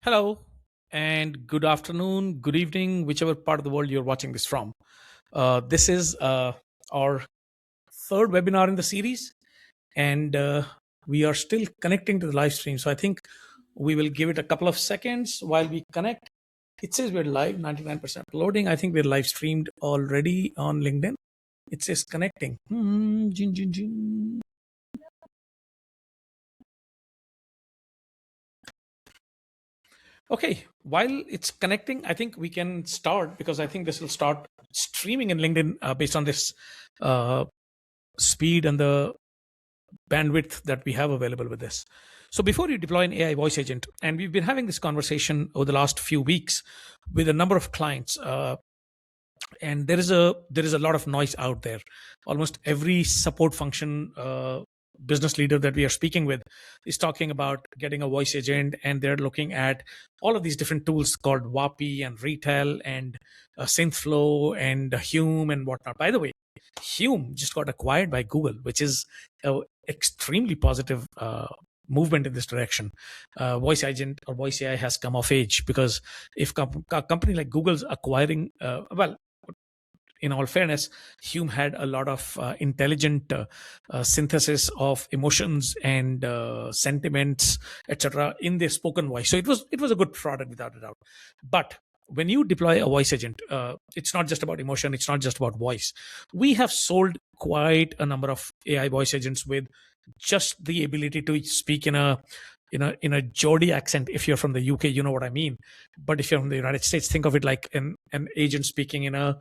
Hello, and good afternoon, good evening, whichever part of the world you're watching this from. This is our third webinar in the series, and we are still connecting to the live stream. So I think we will give it a couple of seconds while we connect. It says we're live, 99% loading. I think we're live streamed already on LinkedIn. It says connecting. Jing, jing, jing. Okay, while it's connecting, I think we can start because I think this will start streaming in LinkedIn based on this uh, speed and the bandwidth that we have available with this. So before you deploy an AI voice agent, and we've been having this conversation over the last few weeks with a number of clients, and there is a lot of noise out there. Almost every support function business leader that we are speaking with is talking about getting a voice agent, and they're looking at all of these different tools called WAPI and Retail and Synthflow and Hume and whatnot. By the way, Hume just got acquired by Google, which is a extremely positive movement in this direction. Voice agent or voice AI has come of age because if a company like Google's acquiring, well, in all fairness, Hume had a lot of intelligent synthesis of emotions and sentiments, etc., in their spoken voice. So it was a good product without a doubt. But when you deploy a voice agent, it's not just about emotion. It's not just about voice. We have sold quite a number of AI voice agents with just the ability to speak in a Geordie accent. If you're from the UK, you know what I mean. But if you're from the United States, think of it like an agent speaking in a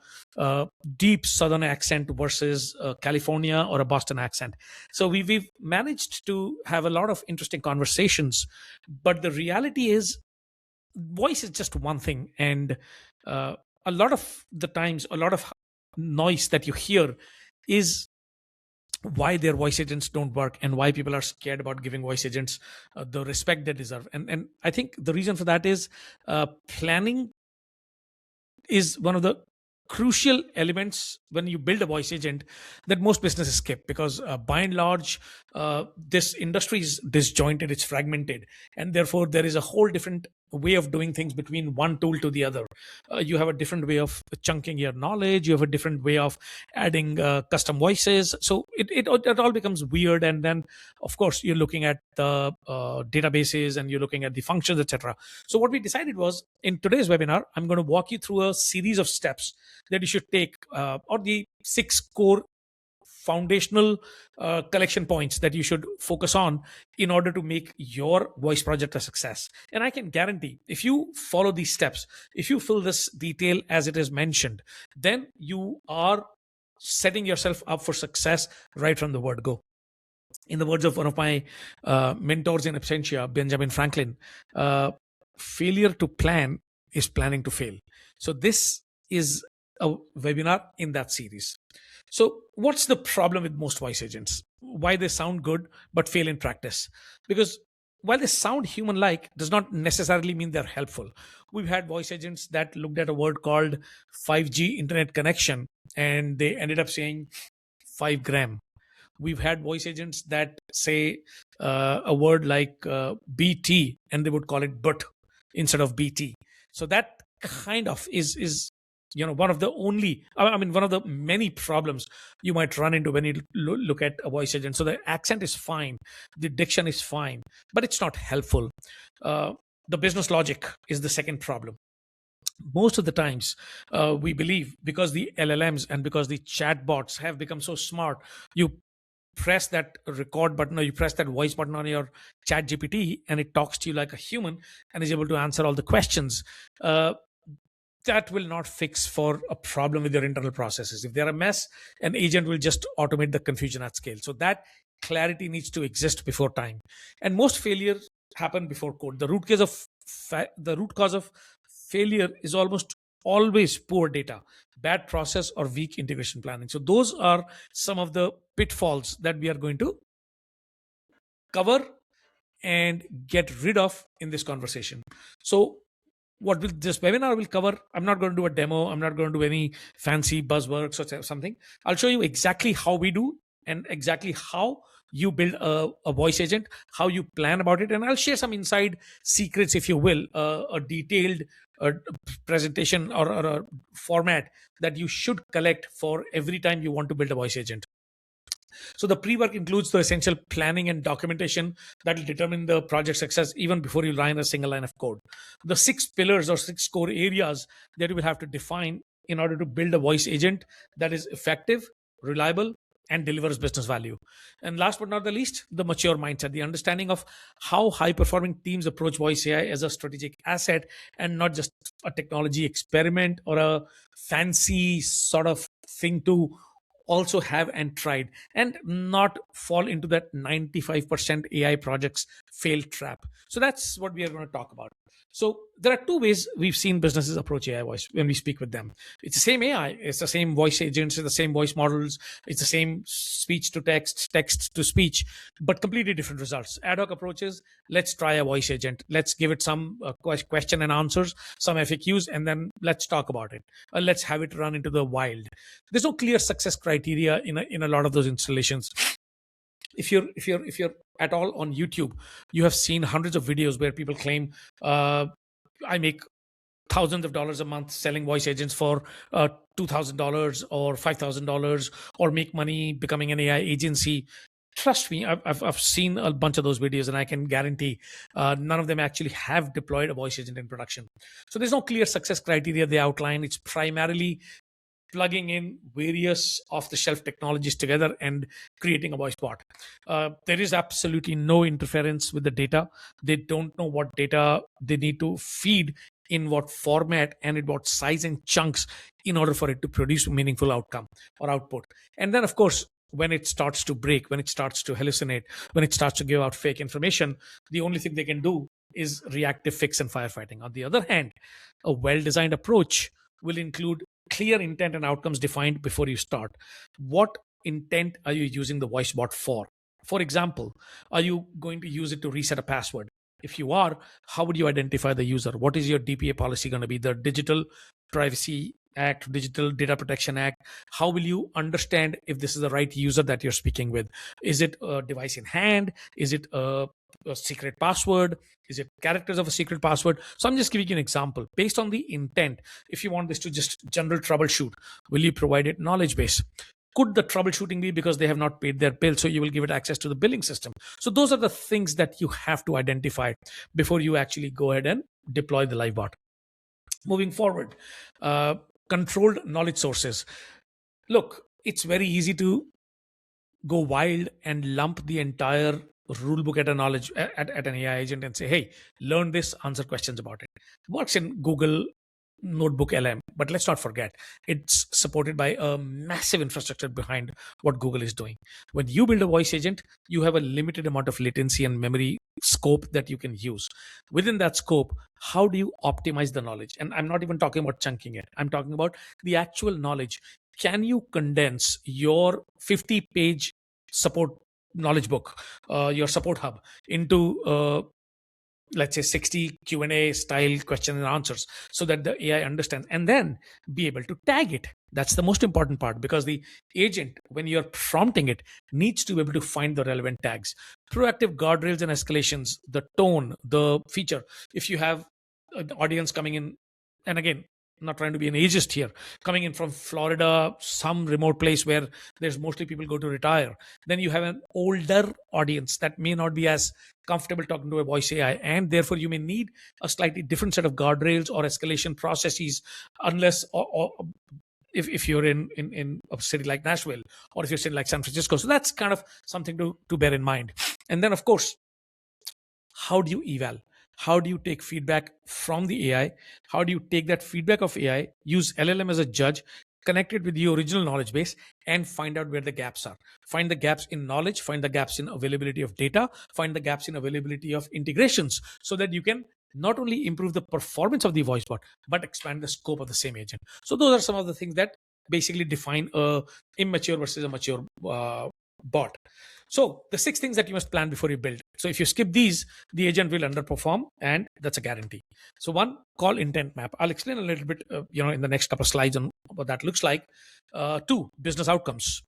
deep Southern accent versus California or a Boston accent. So we've managed to have a lot of interesting conversations. But the reality is, voice is just one thing, and a lot of the times, a lot of noise that you hear is why their voice agents don't work and why people are scared about giving voice agents the respect they deserve. And I think the reason for that is planning is one of the crucial elements when you build a voice agent that most businesses skip, because by and large this industry is disjointed, it's fragmented, and therefore there is a whole different way of doing things between one tool to the other. You have a different way of chunking your knowledge, you have a different way of adding custom voices, so it all becomes weird. And then of course you're looking at the databases and you're looking at the functions, etc. So what we decided was, in today's webinar, I'm going to walk you through a series of steps that you should take, or the 6 core foundational collection points that you should focus on in order to make your voice project a success. And I can guarantee, if you follow these steps, if you fill this detail as it is mentioned, then you are setting yourself up for success right from the word go. In the words of one of my mentors in absentia, Benjamin Franklin, failure to plan is planning to fail. So this is a webinar in that series. So what's the problem with most voice agents? Why they sound good but fail in practice? Because while they sound human-like, does not necessarily mean they're helpful. We've had voice agents that looked at a word called 5G internet connection and they ended up saying 5 gram. We've had voice agents that say a word like BT and they would call it but instead of BT. So that kind of is one of the only, I mean, one of the many problems you might run into when you look at a voice agent. So the accent is fine, the diction is fine, but it's not helpful. The business logic is the second problem. Most of the times we believe, because the LLMs and because the chatbots have become so smart, you press that record button or you press that voice button on your chat GPT and it talks to you like a human and is able to answer all the questions. That will not fix for a problem with your internal processes. If they're a mess, an agent will just automate the confusion at scale. So that clarity needs to exist before time. And most failures happen before code. The root cause of failure is almost always poor data, bad process, or weak integration planning. So those are some of the pitfalls that we are going to cover and get rid of in this conversation. So what will this webinar will cover, I'm not going to do a demo, I'm not going to do any fancy buzzwords or something. I'll show you exactly how we do and exactly how you build a voice agent, how you plan about it, and I'll share some inside secrets, if you will, a detailed uh, presentation or a format that you should collect for every time you want to build a voice agent. So the pre-work includes the essential planning and documentation that will determine the project success even before you line a single line of code. The six pillars or six core areas that you will have to define in order to build a voice agent that is effective, reliable, and delivers business value. And last but not the least, the mature mindset, the understanding of how high performing teams approach voice AI as a strategic asset and not just a technology experiment or a fancy sort of thing to also have and tried, and not fall into that 95% AI projects fail trap. So that's what we are going to talk about. So there are two ways we've seen businesses approach AI voice when we speak with them. It's the same AI, it's the same voice agents, it's the same voice models, it's the same speech to text, text to speech, but completely different results. Ad hoc approaches, let's try a voice agent, let's give it some question and answers, some FAQs, and then let's talk about it. Let's have it run into the wild. There's no clear success criteria in a lot of those installations. If you're at all on YouTube, you have seen hundreds of videos where people claim, I make thousands of dollars a month selling voice agents for $2,000 or $5,000, or make money becoming an AI agency. Trust me, I've seen a bunch of those videos, and I can guarantee none of them actually have deployed a voice agent in production. So there's no clear success criteria they outline. It's primarily plugging in various off the shelf technologies together and creating a voice bot. There is absolutely no interference with the data. They don't know what data they need to feed in what format and in what size and chunks in order for it to produce meaningful outcome or output. And then, of course, when it starts to break, when it starts to hallucinate, when it starts to give out fake information, the only thing they can do is reactive fix and firefighting. On the other hand, a well designed approach will include clear intent and outcomes defined before you start. What intent are you using the voice bot for? For example, are you going to use it to reset a password? If you are, how would you identify the user? What is your DPA policy going to be? The Digital Privacy Act, Digital Data Protection Act. How will you understand if this is the right user that you're speaking with? Is it a device in hand? Is it a secret password? Is it characters of a secret password? So I'm just giving you an example. Based on the intent, if you want this to just general troubleshoot, will you provide it knowledge base? Could the troubleshooting be because they have not paid their bill, so you will give it access to the billing system? So those are the things that you have to identify before you actually go ahead and deploy the live bot. Moving forward, controlled knowledge sources. Look, it's very easy to go wild and lump the entire rule book at a knowledge at an AI agent and say, hey, learn this, answer questions about it. It works in Google Notebook LM, but let's not forget it's supported by a massive infrastructure behind what Google is doing. When you build a voice agent, you have a limited amount of latency and memory scope that you can use. Within that scope, how do you optimize the knowledge? And I'm not even talking about chunking it, I'm talking about the actual knowledge. Can you condense your 50-page support knowledge book, your support hub, into let's say 60 Q&A style question and answers, so that the AI understands, and then be able to tag it? That's the most important part, because the agent, when you're prompting it, needs to be able to find the relevant tags. Proactive guardrails and escalations, the tone, the feature. If you have an audience coming in, and again, I'm not trying to be an ageist here, coming in from Florida, some remote place where there's mostly people go to retire, then you have an older audience that may not be as comfortable talking to a voice AI, and therefore you may need a slightly different set of guardrails or escalation processes, unless or if you're in a city like Nashville, or if you're in like San Francisco. So that's kind of something to bear in mind. And then, of course, how do you eval? How do you take feedback from the AI? How do you take that feedback of AI, use LLM as a judge, connect it with the original knowledge base, and find out where the gaps are? Find the gaps in knowledge, find the gaps in availability of data, find the gaps in availability of integrations, so that you can not only improve the performance of the voice bot, but expand the scope of the same agent. So those are some of the things that basically define a immature versus a mature bot. So the 6 things that you must plan before you build. So if you skip these, the agent will underperform, and that's a guarantee. So 1, call intent map. I'll explain a little bit, in the next couple of slides on what that looks like. 2, business outcomes.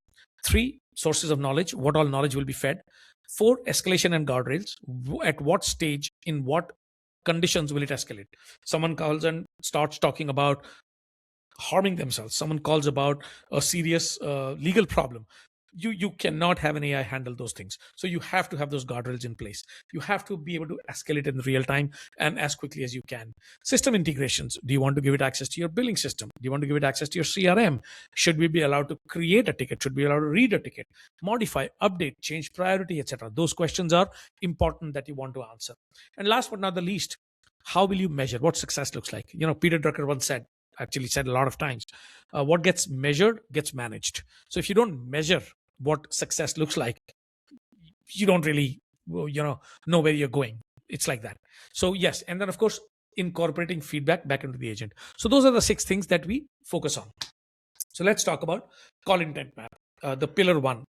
3, sources of knowledge, what all knowledge will be fed. 4, escalation and guardrails. At what stage, in what conditions will it escalate? Someone calls and starts talking about harming themselves. Someone calls about a serious legal problem. You cannot have an AI handle those things. So you have to have those guardrails in place. You have to be able to escalate in real time and as quickly as you can. System integrations. Do you want to give it access to your billing system? Do you want to give it access to your CRM? Should we be allowed to create a ticket? Should we be allowed to read a ticket, modify, update, change priority, etc.? Those questions are important that you want to answer. And last but not the least, how will you measure what success looks like? Peter Drucker once said, actually said a lot of times, what gets measured gets managed. So if you don't measure what success looks like, you don't really know where you're going. It's like that. So yes, and then of course incorporating feedback back into the agent. So those are the 6 things that we focus on. So let's talk about call intent map, the pillar 1.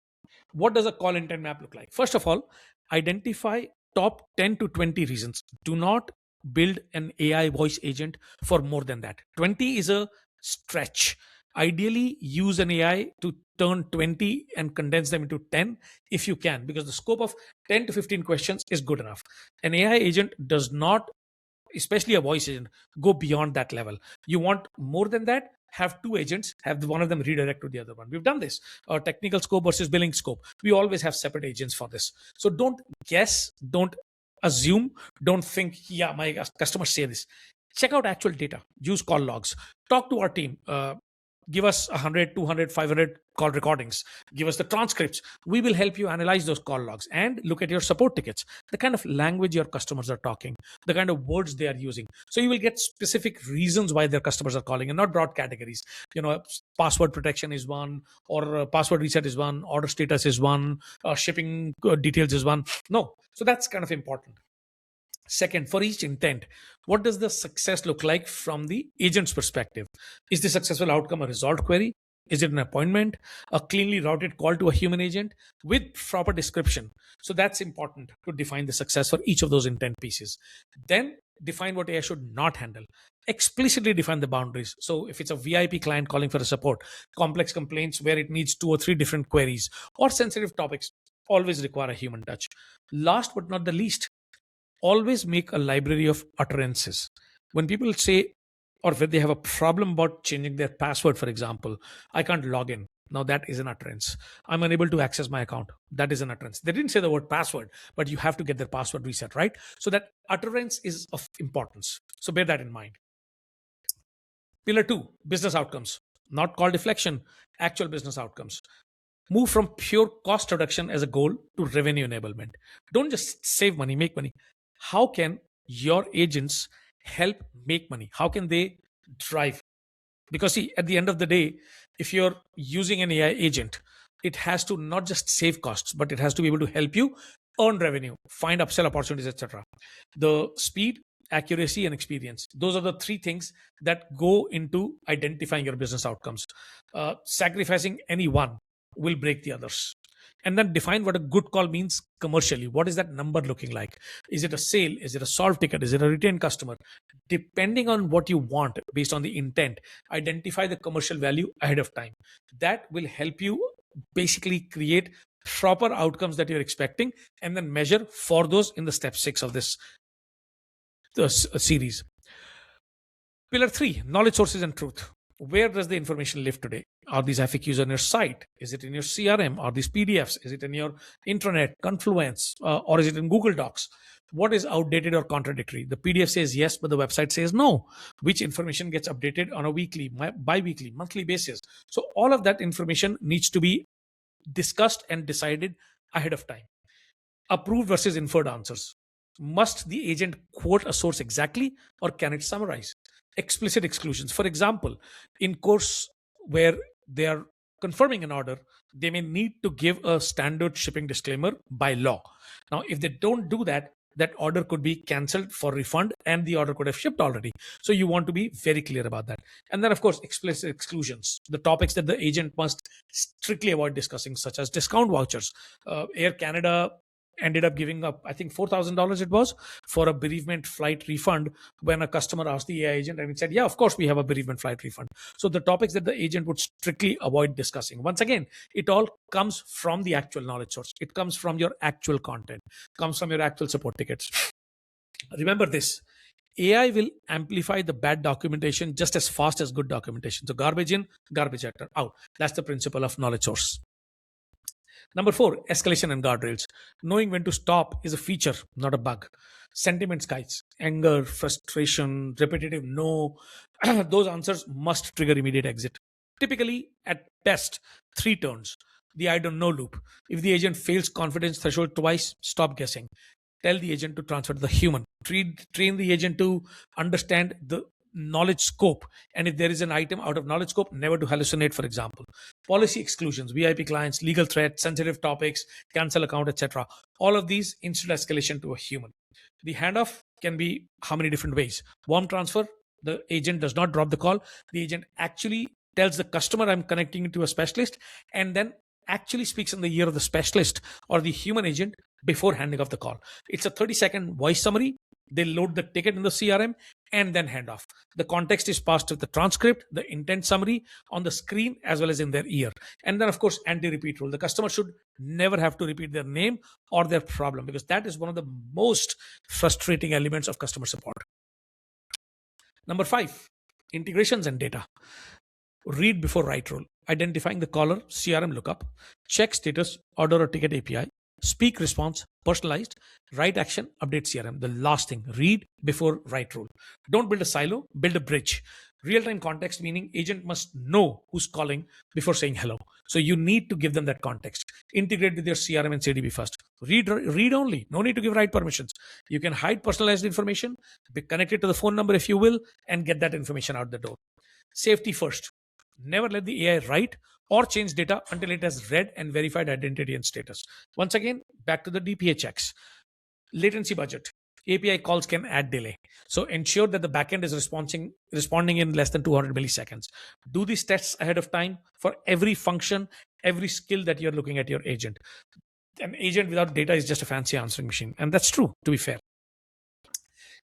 What does a call intent map look like? First of all, identify top 10 to 20 reasons. Do not build an AI voice agent for more than that. 20 is a stretch. Ideally, use an AI to turn 20 and condense them into 10 if you can, because the scope of 10 to 15 questions is good enough. An AI agent does not, especially a voice agent, go beyond that level. You want more than that, have 2 agents, have one of them redirect to the other one. We've done this. Technical scope versus billing scope, we always have separate agents for this. So don't guess, don't assume, don't think, yeah, my customers say this. Check out actual data, use call logs, talk to our team, give us 100, 200, 500 call recordings, give us the transcripts. We will help you analyze those call logs and look at your support tickets, the kind of language your customers are talking, the kind of words they are using. So you will get specific reasons why their customers are calling, and not broad categories. Password protection is one, or password reset is one, order status is one, shipping details is one. No. So that's kind of important. Second, for each intent, what does the success look like from the agent's perspective? Is the successful outcome a resolved query? Is it an appointment, a cleanly routed call to a human agent with proper description? So that's important to define the success for each of those intent pieces. Then define what AI should not handle. Explicitly define the boundaries. So if it's a VIP client calling for a support, complex complaints where it needs 2 or 3 different queries, or sensitive topics, always require a human touch. Last but not the least, always make a library of utterances. When people say, or when they have a problem about changing their password, for example, I can't log in. Now that is an utterance. I'm unable to access my account. That is an utterance. They didn't say the word password, but you have to get their password reset, right? So that utterance is of importance. So bear that in mind. Pillar 2, business outcomes. Not call deflection, actual business outcomes. Move from pure cost reduction as a goal to revenue enablement. Don't just save money, make money. How can your agents help make money? How can they drive? Because see, at the end of the day, if you're using an AI agent, it has to not just save costs, but it has to be able to help you earn revenue, find upsell opportunities, etc. The speed, accuracy, and experience, those are the 3 things that go into identifying your business outcomes. Sacrificing any one will break the others. And then define what a good call means commercially. What is that number looking like? Is it a sale? Is it a solved ticket? Is it a retained customer? Depending on what you want, based on the intent, identify the commercial value ahead of time. That will help you basically create proper outcomes that you're expecting, and then measure for those in the step 6 of this series. Pillar 3, knowledge sources and truth. Where does the information live today? Are these FAQs on your site? Is it in your CRM? Are these PDFs? Is it in your intranet, Confluence, or is it in Google Docs? What is outdated or contradictory? The PDF says yes, but the website says no. Which information gets updated on a weekly, bi-weekly, monthly basis? So all of that information needs to be discussed and decided ahead of time. Approved versus inferred answers. Must the agent quote a source exactly, or can it summarize? Explicit exclusions. For example, in course where they are confirming an order, they may need to give a standard shipping disclaimer by law. Now, if they don't do that, that order could be cancelled for refund and the order could have shipped already. So you want to be very clear about that. And then, of course, explicit exclusions, the topics that the agent must strictly avoid discussing, such as discount vouchers. Air Canada ended up giving up, I think $4,000 it was, for a bereavement flight refund when a customer asked the AI agent, and it said, yeah, of course we have a bereavement flight refund. So the topics that the agent would strictly avoid discussing. Once again, it all comes from the actual knowledge source. It comes from your actual content, comes from your actual support tickets. Remember this: AI will amplify the bad documentation just as fast as good documentation. So garbage in, garbage out. That's the principle of knowledge source. Number four, escalation and guardrails. Knowing when to stop is a feature, not a bug. Sentiment guides, anger, frustration, repetitive no, those answers must trigger immediate exit. Typically, at best, three turns. The I don't know loop. If the agent fails confidence threshold twice, stop guessing. Tell the agent to transfer to the human. Train the agent to understand the knowledge scope. And if there is an item out of knowledge scope, never to hallucinate, for example. Policy exclusions, VIP clients, legal threats, sensitive topics, cancel account, etc. All of these, instant escalation to a human. The handoff can be how many different ways. Warm transfer, the agent does not drop the call. The agent actually tells the customer, I'm connecting you to a specialist, and then actually speaks in the ear of the specialist or the human agent before handing off the call. It's a 30-second voice summary. They load the ticket in the CRM and then hand off. The context is passed to the transcript, the intent summary on the screen as well as in their ear. And then, of course, anti-repeat rule. The customer should never have to repeat their name or their problem, because that is one of the most frustrating elements of customer support. Number five, integrations and data. Read before write rule. Identifying the caller, CRM lookup, check status, order or ticket API, speak response, personalized, write action, update CRM. The last thing, read before write rule. Don't build a silo, build a bridge. Real-time context, meaning agent must know who's calling before saying hello. So you need to give them that context. Integrate with your CRM and CDB first. Read only. No need to give write permissions. You can hide personalized information, be connected to the phone number if you will, and get that information out the door. Safety first. Never let the AI write or change data until it has read and verified identity and status. Once again, back to the DPA checks. Latency budget. API calls can add delay. So ensure that the backend is responding in less than 200 milliseconds. Do these tests ahead of time for every function, every skill that you're looking at your agent. An agent without data is just a fancy answering machine. And that's true, to be fair.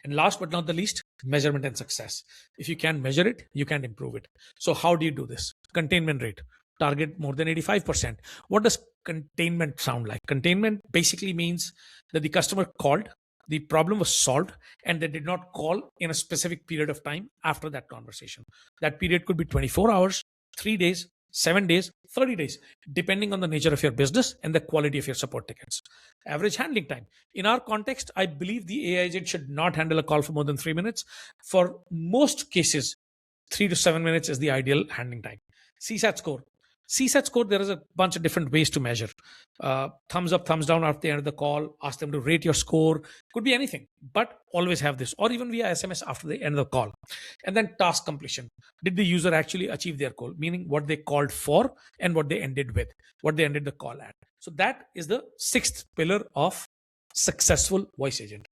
And last but not the least, measurement and success. If you can measure it, you can improve it. So how do you do this? Containment rate. Target more than 85%. What does containment sound like? Containment basically means that the customer called, the problem was solved, and they did not call in a specific period of time after that conversation. That period could be 24 hours, 3 days, 7 days, 30 days, depending on the nature of your business and the quality of your support tickets. Average handling time. In our context, I believe the AI agent should not handle a call for more than 3 minutes. For most cases, 3 to 7 minutes is the ideal handling time. CSAT score. CSAT score, there is a bunch of different ways to measure. Thumbs up, thumbs down at the end of the call. Ask them to rate your score. Could be anything, but always have this, or even via SMS after the end of the call. And then task completion. Did the user actually achieve their goal? Meaning what they called for and what they ended with, what they ended the call at. So that is the sixth pillar of successful voice agent.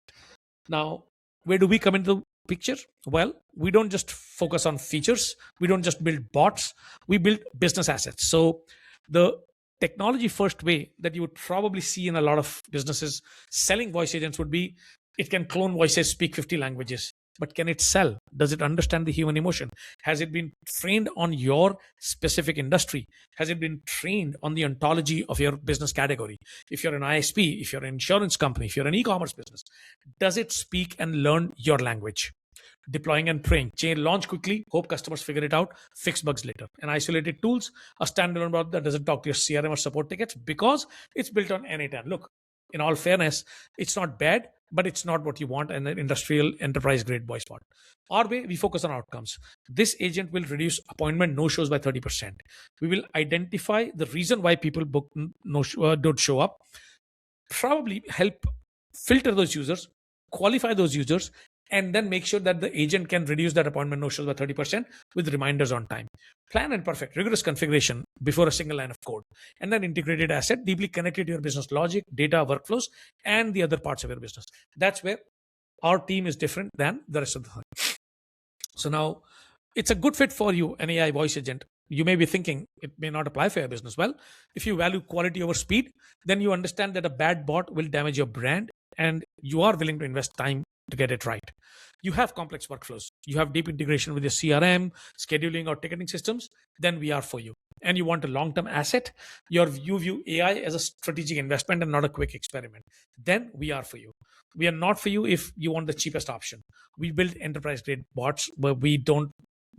Now, where do we come into the picture? Well, we don't just focus on features. We don't just build bots. We build business assets. So the technology first way that you would probably see in a lot of businesses selling voice agents would be, it can clone voices, speak 50 languages. But can it sell? Does it understand the human emotion? Has it been trained on your specific industry? Has it been trained on the ontology of your business category? If you're an ISP, if you're an insurance company, if you're an e-commerce business, does it speak and learn your language? Deploying and praying. Launch quickly, hope customers figure it out, fix bugs later. And isolated tools, a standalone bot that doesn't talk to your CRM or support tickets because it's built on N8N. Look, in all fairness, it's not bad, but it's not what you want in an industrial enterprise grade voice bot. Our way, we focus on outcomes. This agent will reduce appointment no-shows by 30%. We will identify the reason why people don't show up, probably help filter those users, qualify those users, and then make sure that the agent can reduce that appointment no-shows by 30% with reminders on time. Plan and perfect, rigorous configuration before a single line of code. And then integrated asset, deeply connected to your business logic, data, workflows, and the other parts of your business. That's where our team is different than the rest of the thing. So now, it's a good fit for you, an AI voice agent. You may be thinking it may not apply for your business. Well, if you value quality over speed, then you understand that a bad bot will damage your brand, and you are willing to invest time to get it right. You have complex workflows, you have deep integration with your CRM, scheduling, or ticketing systems, then we are for you. And you want a long term asset, you view AI as a strategic investment and not a quick experiment, then we are for you. We are not for you if you want the cheapest option. We build enterprise grade bots, but we don't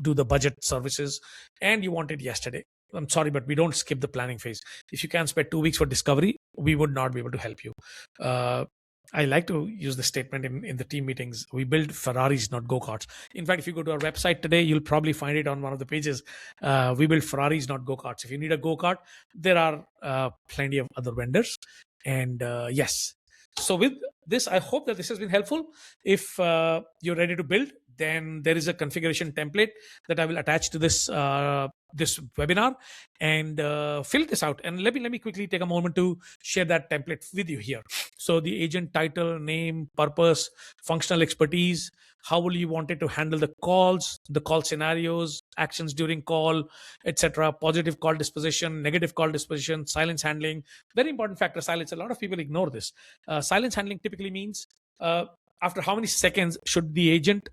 do the budget services, and you want it yesterday. I'm sorry, but we don't skip the planning phase. If you can spend 2 weeks for discovery, we would not be able to help you. Uh, I like to use the statement in the team meetings. We build Ferraris, not go karts. In fact, if you go to our website today, you'll probably find it on one of the pages. We build Ferraris, not go karts. If you need a go kart, there are plenty of other vendors. And yes, so with this, I hope that this has been helpful. If you're ready to build, then there is a configuration template that I will attach to this webinar, and fill this out. And let me quickly take a moment to share that template with you here. So the agent title, name, purpose, functional expertise, how will you want it to handle the calls, the call scenarios, actions during call, etc. Positive call disposition, negative call disposition, silence handling. Very important factor, silence. A lot of people ignore this. Silence handling typically means after how many seconds should the agent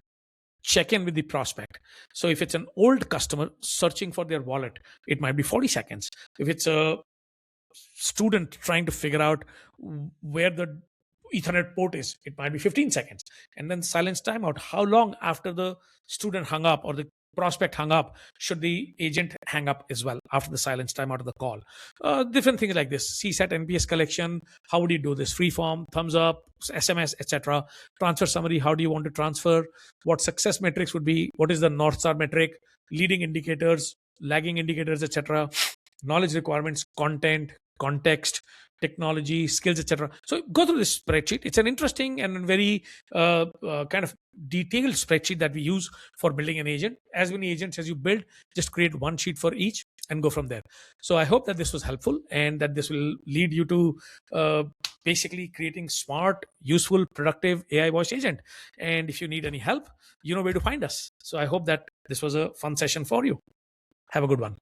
check in with the prospect. So if it's an old customer searching for their wallet, it might be 40 seconds. If it's a student trying to figure out where the Ethernet port is, it might be 15 seconds. And then silence timeout. How long after the student hung up or the prospect hung up should the agent hang up as well after the silence timeout of the call? Different things like this. CSAT, NPS collection. How would you do this? Free form, thumbs up, SMS, etc. Transfer summary. How do you want to transfer? What success metrics would be? What is the North Star metric? Leading indicators, lagging indicators, etc. Knowledge requirements, content, context, technology, skills, etc. So go through this spreadsheet. It's an interesting and very kind of detailed spreadsheet that we use for building an agent. As many agents as you build, just create one sheet for each and go from there. So I hope that this was helpful and that this will lead you to basically creating smart, useful, productive AI voice agent. And if you need any help, you know where to find us. So I hope that this was a fun session for you. Have a good one.